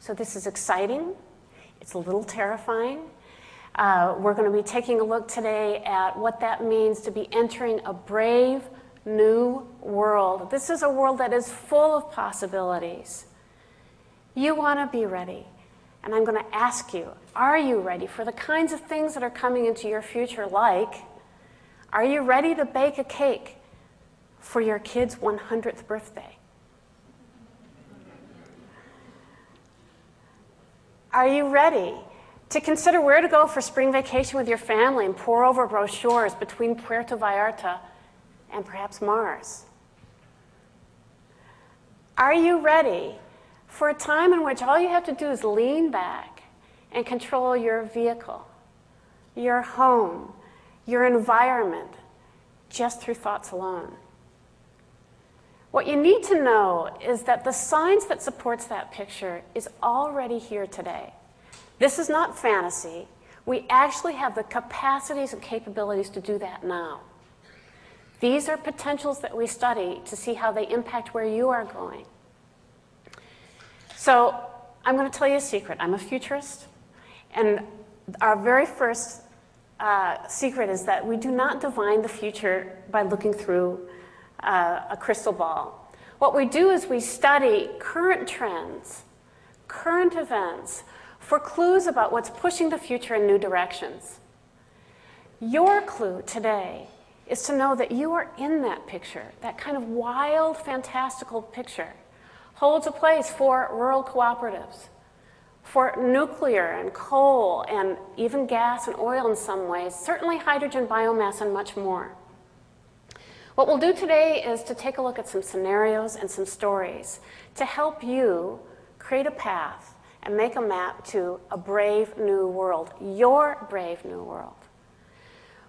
So this is exciting. It's a little terrifying. We're going to be taking a look today at what that means to be entering a brave new world. This is a world that is full of possibilities. You want to be ready. And I'm going to ask you, are you ready for the kinds of things that are coming into your future, like, are you ready to bake a cake for your kid's 100th birthday? Are you ready to consider where to go for spring vacation with your family and pore over brochures between Puerto Vallarta and perhaps Mars? Are you ready for a time in which all you have to do is lean back and control your vehicle, your home, your environment, just through thoughts alone? What you need to know is that the science that supports that picture is already here today. This is not fantasy. We actually have the capacities and capabilities to do that now. These are potentials that we study to see how they impact where you are going. So I'm going to tell you a secret. I'm a futurist, and our very first secret is that we do not divine the future by looking through a crystal ball. What we do is we study current trends, current events, for clues about what's pushing the future in new directions. Your clue today is to know that you are in that picture. That kind of wild, fantastical picture holds a place for rural cooperatives, for nuclear and coal and even gas and oil in some ways, certainly hydrogen, biomass, and much more. What we'll do today is to take a look at some scenarios and some stories to help you create a path and make a map to a brave new world, your brave new world.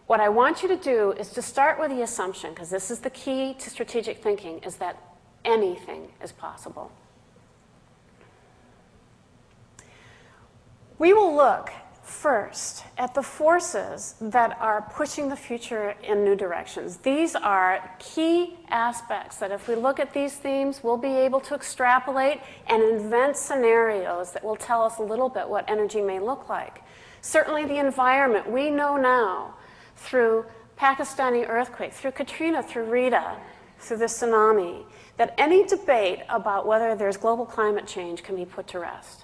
What I want you to do is to start with the assumption, because this is the key to strategic thinking, is that anything is possible. We will look first at the forces that are pushing the future in new directions. These are key aspects that if we look at these themes, we'll be able to extrapolate and invent scenarios that will tell us a little bit what energy may look like. Certainly the environment, we know now through Pakistani earthquake, through Katrina, through Rita, through the tsunami, that any debate about whether there's global climate change can be put to rest.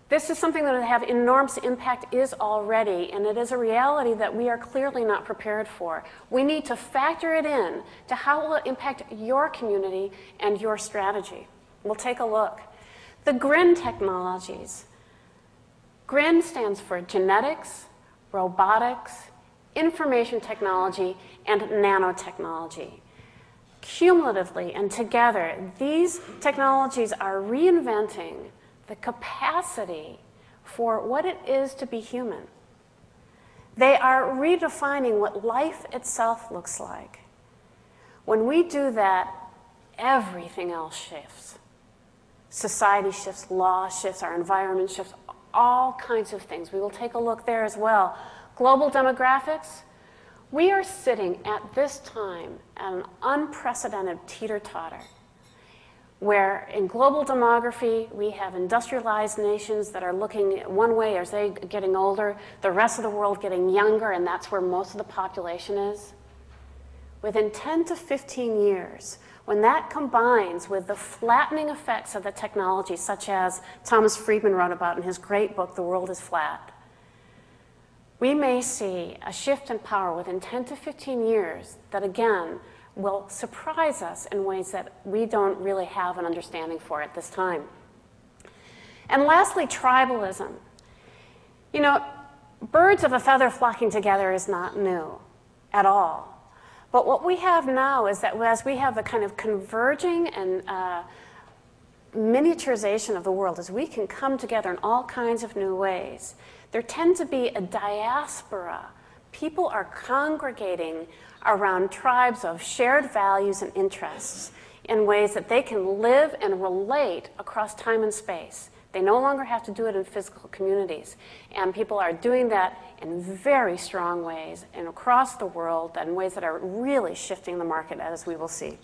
This is something that will have enormous impact is already, and it is a reality that we are clearly not prepared for. We need to factor it in to how it will impact your community and your strategy. We'll take a look. The GRIN technologies. GRIN stands for genetics, robotics, information technology, and nanotechnology. Cumulatively and together, these technologies are reinventing the capacity for what it is to be human. They are redefining what life itself looks like. When we do that, everything else shifts. Society shifts, law shifts, our environment shifts, all kinds of things. We will take a look there as well. Global demographics. We are sitting at this time at an unprecedented teeter-totter, where in global demography, we have industrialized nations that are looking one way as they're getting older, the rest of the world getting younger, and that's where most of the population is. Within 10 to 15 years, when that combines with the flattening effects of the technology, such as Thomas Friedman wrote about in his great book, The World is Flat, we may see a shift in power within 10 to 15 years that, again, will surprise us in ways that we don't really have an understanding for at this time. And lastly, tribalism. You know, birds of a feather flocking together is not new at all. But what we have now is that as we have the kind of converging and miniaturization of the world, as we can come together in all kinds of new ways, there tends to be a diaspora. People are congregating around tribes of shared values and interests in ways that they can live and relate across time and space. They no longer have to do it in physical communities. And people are doing that in very strong ways and across the world and ways that are really shifting the market, as we will see.